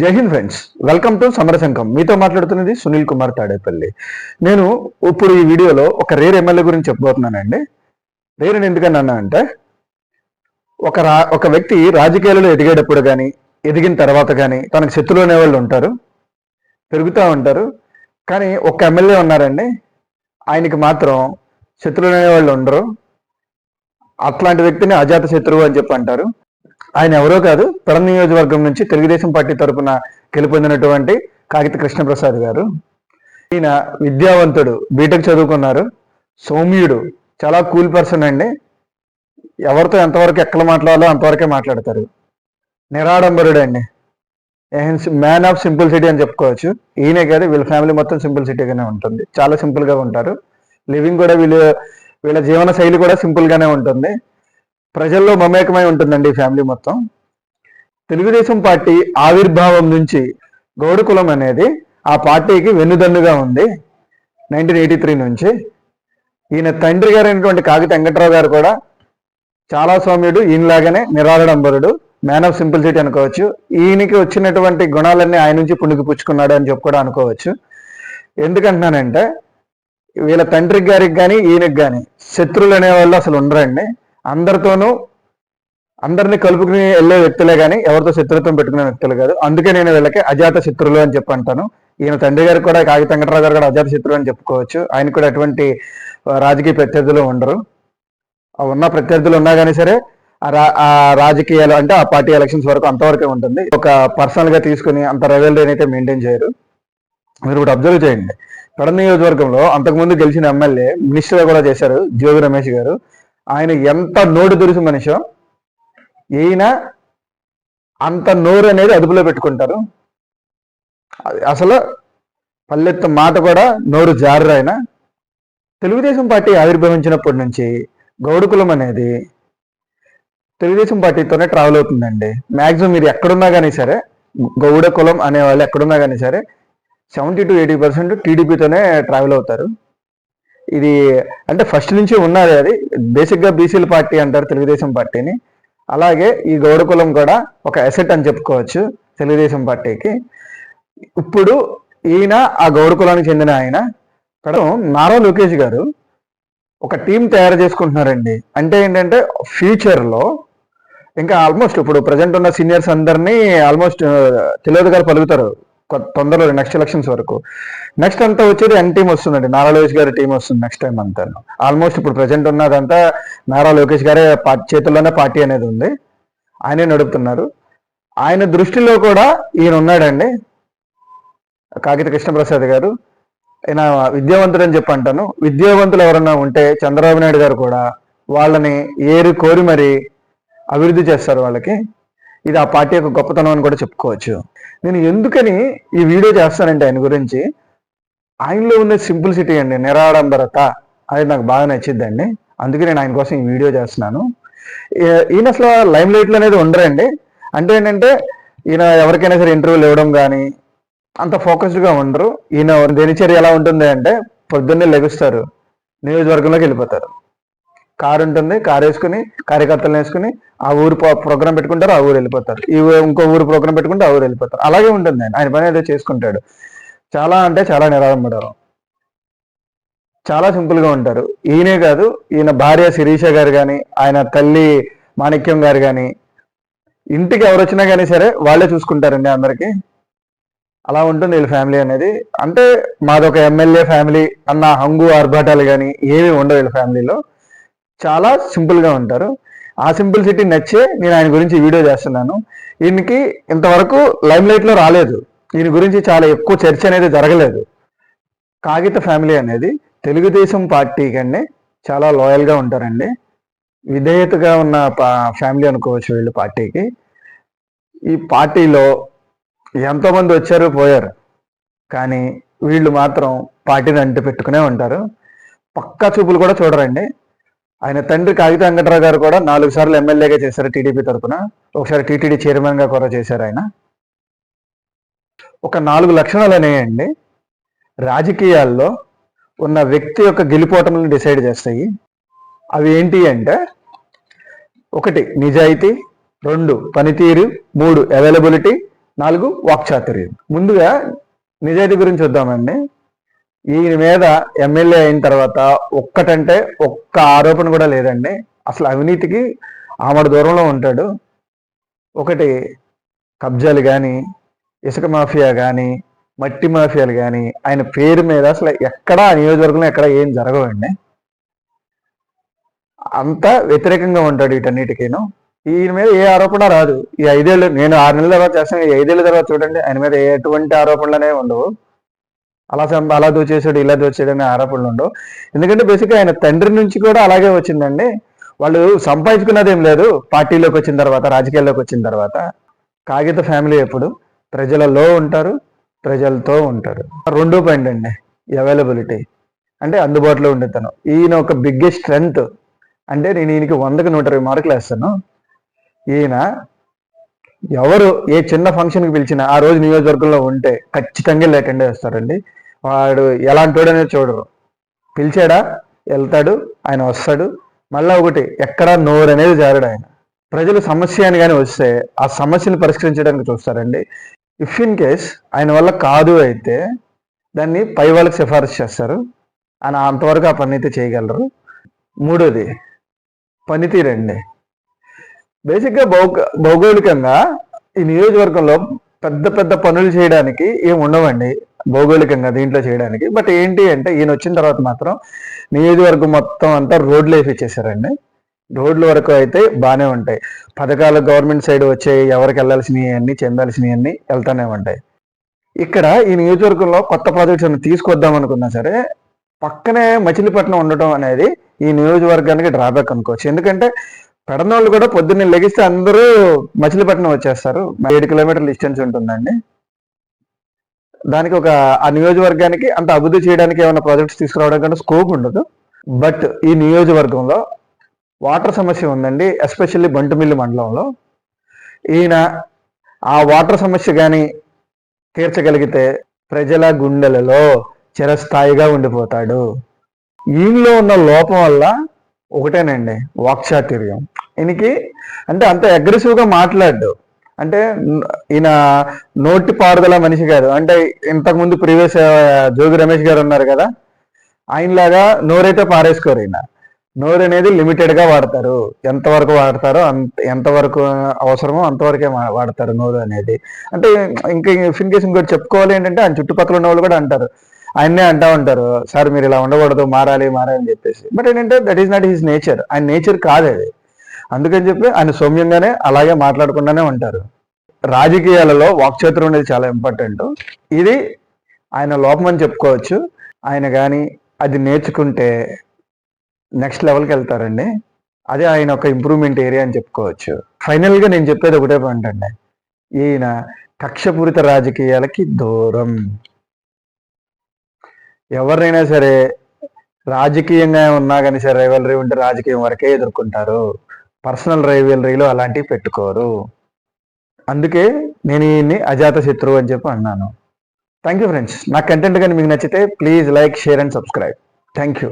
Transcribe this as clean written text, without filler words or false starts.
జై Hind friends, welcome to సమరశంఖం. మీతో మాట్లాడుతున్నది సునీల్ కుమార్ తాడేపల్లి. నేను ఇప్పుడు ఈ వీడియోలో ఒక రేర్ ఎమ్మెల్యే గురించి చెప్పబోతున్నానండి. రేర్ అని ఎందుకన్నా అంటే ఒక వ్యక్తి రాజకీయాలలో ఎదిగేటప్పుడు కానీ ఎదిగిన తర్వాత కానీ తనకు శత్రులు అనేవాళ్ళు ఉంటారు, పెరుగుతూ ఉంటారు. కానీ ఒక్క ఎమ్మెల్యే ఉన్నారండి, ఆయనకి మాత్రం శత్రులు అనేవాళ్ళు ఉండరు. అట్లాంటి వ్యక్తిని అజాత శత్రువు అని చెప్పి అంటారు. ఆయన ఎవరో కాదు, పెడన నియోజకవర్గం నుంచి తెలుగుదేశం పార్టీ తరఫున గెలుపొందినటువంటి కాగిత కృష్ణప్రసాద్ గారు. ఈయన విద్యావంతుడు, బీటెక్ చదువుకున్నారు, సౌమ్యుడు, చాలా కూల్ పర్సన్ అండి. ఎవరితో ఎంతవరకు ఎక్కడ మాట్లాడాలో అంతవరకే మాట్లాడతారు. నిరాడంబరుడు అండి, మ్యాన్ ఆఫ్ సింపుల్ సిటీ అని చెప్పుకోవచ్చు. ఈయనే కాదు, వీళ్ళ ఫ్యామిలీ మొత్తం సింపుల్ సిటీగానే ఉంటుంది, చాలా సింపుల్గా ఉంటారు. లివింగ్ కూడా వీళ్ళ జీవన శైలి కూడా సింపుల్గానే ఉంటుంది. ప్రజల్లో మమేకమై ఉంటుందండి ఈ ఫ్యామిలీ మొత్తం. తెలుగుదేశం పార్టీ ఆవిర్భావం నుంచి గౌడ కులం అనేది ఆ పార్టీకి వెన్నుదన్నుగా ఉంది. 1983 నుంచి ఈయన తండ్రి గారు అయినటువంటి కాగిత వెంకట్రావు గారు కూడా చాలా సౌమ్యుడు, ఈయనలాగానే నిరాడంబరుడు, మ్యాన్ ఆఫ్ సింపుల్ సిటీ అనుకోవచ్చు. ఈయనకి వచ్చినటువంటి గుణాలన్నీ ఆయన నుంచి పుణికి పుచ్చుకున్నాడు అని చెప్పి కూడా అనుకోవచ్చు. ఎందుకంటున్నానంటే వీళ్ళ తండ్రి గారికి కానీ ఈయనకి కానీ శత్రువులు అనేవాళ్ళు అసలు ఉండరండి. అందరినీ కలుపుకుని వెళ్ళే వ్యక్తులే కానీ ఎవరితో శత్రుత్వం పెట్టుకునే వ్యక్తులు కాదు. అందుకే నేను వీళ్ళకి అజాత శత్రువులు అని చెప్పి అంటాను. ఈయన తండ్రి గారు కూడా కాగిత వెంకటరావు గారు కూడా అజాత శత్రువులు అని చెప్పుకోవచ్చు. ఆయన కూడా ఎటువంటి రాజకీయ ప్రత్యర్థులు ఉండరు. ఉన్న ప్రత్యర్థులు ఉన్నా కానీ సరే ఆ రాజకీయాలు అంటే ఆ పార్టీ ఎలక్షన్స్ వరకు అంతవరకే ఉంటుంది. ఒక పర్సనల్ గా తీసుకుని అంత రైవల్రీ అయితే మెయింటైన్ చేయరు. మీరు ఇప్పుడు అబ్జర్వ్ చేయండి, పెడన నియోజకవర్గంలో అంతకుముందు గెలిచిన ఎమ్మెల్యే మినిస్టర్ కూడా చేశారు జోగి రమేష్ గారు. ఆయన ఎంత నోటు దురుసు మనిషో, ఈయన అంత నోరు అనేది అదుపులో పెట్టుకుంటారు. అసలు పల్లెత్తు మాట కూడా నోరు జారు. ఆయన తెలుగుదేశం పార్టీ ఆవిర్భవించినప్పటి నుంచి గౌడ కులం అనేది తెలుగుదేశం పార్టీతోనే ట్రావెల్ అవుతుందండి. మ్యాక్సిమం మీరు ఎక్కడున్నా కానీ సరే, గౌడ కులం అనేవాళ్ళు ఎక్కడున్నా కానీ సరే 70 to 80% టీడీపీతోనే ట్రావెల్ అవుతారు. ఇది అంటే ఫస్ట్ నుంచి ఉన్నది. అది బేసిక్గా బీసీల పార్టీ అంటారు తెలుగుదేశం పార్టీని. అలాగే ఈ గౌడ కులం కూడా ఒక అసెట్ అని చెప్పుకోవచ్చు తెలుగుదేశం పార్టీకి. ఇప్పుడు ఈయన ఆ గౌడ కులానికి చెందిన ఆయన నారా లోకేష్ గారు ఒక టీం తయారు చేసుకుంటున్నారండి. అంటే ఏంటంటే ఫ్యూచర్లో ఇంకా ఆల్మోస్ట్ ఇప్పుడు ప్రజెంట్ ఉన్న సీనియర్స్ అందరినీ ఆల్మోస్ట్ తెలియదు గారు పలుకుతారు తొందరలో నెక్స్ట్ ఎలక్షన్స్ వరకు. నెక్స్ట్ అంతా వచ్చేది ఎన్ టీం వస్తుందండి, నారా లోకేష్ గారి టీం వస్తుంది నెక్స్ట్ టైం అంతా. ఆల్మోస్ట్ ఇప్పుడు ప్రజెంట్ ఉన్నదంతా నారా లోకేష్ గారే చేతుల్లోనే పార్టీ అనేది ఉంది, ఆయనే నడుపుతున్నారు. ఆయన దృష్టిలో కూడా ఈయన ఉన్నాడండి, కాగిత కృష్ణప్రసాద్ గారు. ఆయన విద్యావంతుడు అని చెప్పి అంటాను. విద్యావంతులు ఎవరన్నా ఉంటే చంద్రబాబు నాయుడు గారు కూడా వాళ్ళని ఏరి కోరి మరి అభివృద్ధి చేస్తారు వాళ్ళకి. ఇది ఆ పార్టీ యొక్క గొప్పతనం అని కూడా చెప్పుకోవచ్చు. నేను ఎందుకని ఈ వీడియో చేస్తానంటే ఆయన గురించి, ఆయనలో ఉన్న సింప్లిసిటీ అండి, నిరాడంబరత, అది నాకు బాగా నచ్చిద్దండి. అందుకే నేను ఆయన కోసం ఈ వీడియో చేస్తున్నాను. ఈయన అసలు లైమ్ లైట్లు అనేది ఉండరండి. అంటే ఏంటంటే ఈయన ఎవరికైనా సరే ఇంటర్వ్యూలు ఇవ్వడం కానీ అంత ఫోకస్డ్గా ఉండరు. ఈయన దినచర్య ఎలా ఉంటుంది అంటే పొద్దున్నే లెగుస్తారు, నియోజకవర్గంలోకి వెళ్ళిపోతారు, కారు ఉంటుంది, కారు వేసుకుని కార్యకర్తలను వేసుకుని ఆ ఊరు ప్రోగ్రామ్ పెట్టుకుంటారు, ఆ ఊరు వెళ్ళిపోతారు. ఇంకో ఊరు ప్రోగ్రామ్ పెట్టుకుంటే ఆ ఊరు వెళ్ళిపోతారు. అలాగే ఉంటుంది ఆయన పని ఏదో చేసుకుంటాడు. చాలా అంటే చాలా నిరాడంబరం, చాలా సింపుల్గా ఉంటారు. ఈయనే కాదు, ఈయన భార్య శిరీష గారు కానీ ఆయన తల్లి మాణిక్యం గారు కానీ ఇంటికి ఎవరు వచ్చినా కానీ సరే వాళ్ళే చూసుకుంటారండి అందరికీ. అలా ఉంటుంది వీళ్ళ ఫ్యామిలీ అనేది. అంటే మాదొక ఎమ్మెల్యే ఫ్యామిలీ అన్న హంగు ఆర్భాటాలు కానీ ఏమీ ఉండవు వీళ్ళ ఫ్యామిలీలో. చాలా సింపుల్గా ఉంటారు. ఆ సింపుల్సిటీ నచ్చే నేను ఆయన గురించి వీడియో చేస్తున్నాను. ఈయనకి ఇంతవరకు లైమ్ లైట్లో రాలేదు, ఈయన గురించి చాలా ఎక్కువ చర్చ అనేది జరగలేదు. కాగిత ఫ్యామిలీ అనేది తెలుగుదేశం పార్టీ కన్నా చాలా లాయల్గా ఉంటారండి, విధేయతగా ఉన్న ఫ్యామిలీ అనుకోవచ్చు వీళ్ళు పార్టీకి. ఈ పార్టీలో ఎంతోమంది వచ్చారు పోయారు, కానీ వీళ్ళు మాత్రం పార్టీని అంటి పెట్టుకునే ఉంటారు. పక్కా చూపులు కూడా చూడరండి. ఆయన తండ్రి కాగిత వెంకటరావు గారు కూడా 4 సార్లు ఎమ్మెల్యేగా చేశారు టీడీపీ తరఫున, ఒకసారి టీటీడీ చైర్మన్గా కూడా చేశారు ఆయన. ఒక 4 లక్షణాలు అనేయండి రాజకీయాల్లో ఉన్న వ్యక్తి యొక్క గెలిపోవటంని డిసైడ్ చేస్తాయి. అవి ఏంటి అంటే 1 నిజాయితీ, 2 పనితీరు, 3 అవైలబిలిటీ, 4 వాక్చాతుర్యం. ముందుగా నిజాయితీ గురించి చూద్దామండి. ఈయన మీద ఎమ్మెల్యే అయిన తర్వాత ఒక్కటంటే ఒక్క ఆరోపణ కూడా లేదండి. అసలు అవినీతికి ఆమడ దూరంలో ఉంటాడు. ఒకటి కబ్జాలు కానీ, ఇసుక మాఫియా కానీ, మట్టి మాఫియాలు కానీ ఆయన పేరు మీద అసలు ఎక్కడా నియోజకవర్గంలో ఎక్కడ ఏం జరగవండి. అంత వ్యతిరేకంగా ఉంటాడు వీటన్నిటికీను. ఈయన మీద ఏ ఆరోపణ రాదు. ఈ 5 ఏళ్ళు, నేను 6 నెలల తర్వాత చేస్తాను, ఈ 5 ఏళ్ళ తర్వాత చూడండి ఆయన మీద ఎటువంటి ఆరోపణలనే ఉండవు. అలా దోచేసాడు, ఇలా దోచేసాడు అనే ఆరోపణలు ఉండవు. ఎందుకంటే బేసిక్గా ఆయన తండ్రి నుంచి కూడా అలాగే వచ్చిందండి. వాళ్ళు సంపాదించుకున్నది ఏం లేదు. పార్టీలోకి వచ్చిన తర్వాత, రాజకీయాల్లోకి వచ్చిన తర్వాత కాగిత ఫ్యామిలీ ఎప్పుడు ప్రజలలో ఉంటారు, ప్రజలతో ఉంటారు. 2వ పాయింట్ అండి, అవైలబిలిటీ, అంటే అందుబాటులో ఉండేతను. ఈయన ఒక బిగ్గెస్ట్ స్ట్రెంగ్త్ అంటే నేను ఈయనకి 100కి 120 మార్కులు వేస్తాను. ఈయన ఎవరు ఏ చిన్న ఫంక్షన్కి పిలిచినా ఆ రోజు నియోజకవర్గంలో ఉంటే ఖచ్చితంగా అటెండ్ చేస్తారండి. వాడు ఎలాంటి వాడు అనేది చూడరు. పిలిచాడా వెళ్తాడు, ఆయన వస్తాడు. మళ్ళీ ఒకటి, ఎక్కడా నోరు అనేది జారడు ఆయన. ప్రజలు సమస్య అని కానీ వస్తే ఆ సమస్యను పరిష్కరించడానికి చూస్తారండి. ఇఫ్ ఇన్ కేస్ ఆయన వల్ల కాదు అయితే దాన్ని పై వాళ్ళకి సిఫారసు చేస్తారు. ఆయన అంతవరకు ఆ పని అయితే చేయగలరు. 3వది పనితీరండి. బేసిక్గా భౌగోళికంగా ఈ నియోజకవర్గంలో పెద్ద పెద్ద పనులు చేయడానికి ఏమి ఉండవండి భౌగోళికంగా దీంట్లో చేయడానికి. బట్ ఏంటి అంటే ఈయన వచ్చిన తర్వాత మాత్రం నియోజకవర్గం మొత్తం అంతా రోడ్లు వేపించేశారండి. రోడ్ల వరకు అయితే బాగానే ఉంటాయి. పథకాలు గవర్నమెంట్ సైడ్ వచ్చే ఎవరికి వెళ్ళాల్సినవి అన్నీ, చెందాల్సినవి అన్నీ వెళ్తానే ఉంటాయి. ఇక్కడ ఈ నియోజకవర్గంలో కొత్త ప్రాజెక్ట్స్ అన్ని తీసుకొద్దాం అనుకున్నా సరే పక్కనే మచిలీపట్నం ఉండటం అనేది ఈ నియోజకవర్గానికి డ్రాబ్యాక్ అనుకోవచ్చు. ఎందుకంటే పెడనోళ్ళు కూడా పొద్దున్నే లెగిస్తే అందరూ మచిలీపట్నం వచ్చేస్తారు. 7 కిలోమీటర్ల డిస్టెన్స్ ఉంటుందండి. దానికి ఆ నియోజకవర్గానికి అంత అభివృద్ధి చేయడానికి ఏమైనా ప్రాజెక్ట్స్ తీసుకురావడం కంటే స్కోప్ ఉండదు. బట్ ఈ నియోజకవర్గంలో వాటర్ సమస్య ఉందండి, ఎస్పెషల్లీ బంటుమిల్లి మండలంలో. ఈయన ఆ వాటర్ సమస్య కానీ తీర్చగలిగితే ప్రజల గుండెలలో చిరస్థాయిగా ఉండిపోతాడు. ఈయనలో ఉన్న లోపం వల్ల ఒకటేనండి, వాక్చాతుర్యం. ఈయనకి అంటే అంత అగ్రెసివ్గా మాట్లాడు. అంటే ఈయన నోటి పారుదల మనిషి కాదు. అంటే ఇంతకుముందు ప్రీవియస్ జోగి రమేష్ గారు ఉన్నారు కదా, ఆయనలాగా నోరైతే పారేసుకోరు. ఈయన నోరు అనేది లిమిటెడ్గా వాడతారు. ఎంతవరకు వాడతారో ఎంతవరకు అవసరమో అంతవరకే వాడతారు నోరు అనేది. అంటే ఇంకా ఇన్ కేసు ఇంకోటి చెప్పుకోవాలి ఏంటంటే ఆయన చుట్టుపక్కల ఉన్న వాళ్ళు కూడా అంటారు, ఆయన్నే అంటా ఉంటారు, సార్ మీరు ఇలా ఉండకూడదు, మారాలి అని చెప్పేసి. బట్ ఏంటంటే that is not his nature. ఆయన నేచర్ కాదు అది. అందుకని చెప్పి ఆయన సౌమ్యంగానే అలాగే మాట్లాడకుండానే ఉంటారు. రాజకీయాలలో వాక్చాతుర్యం అనేది చాలా ఇంపార్టెంట్. ఇది ఆయన లోపం అని చెప్పుకోవచ్చు. ఆయన కానీ అది నేర్చుకుంటే నెక్స్ట్ లెవెల్కి వెళ్తారండి. అదే ఆయన ఒక ఇంప్రూవ్మెంట్ ఏరియా అని చెప్పుకోవచ్చు. ఫైనల్గా నేను చెప్పేది ఒకటే పాయింట్ అండి, ఈయన కక్షపూరిత రాజకీయాలకి దూరం. ఎవరినైనా సరే రాజకీయంగా ఉన్నా కానీ సరే రైవలరీ ఉంటే రాజకీయం వరకే ఎదుర్కొంటారు. పర్సనల్ రైవలరీలో అలాంటివి పెట్టుకోరు. అందుకే నేను ఈయన్ని అజాత శత్రువు అని చెప్పి అన్నాను. Thank you friends. నా కంటెంట్ కానీ మీకు నచ్చితే please like, share and subscribe. Thank you.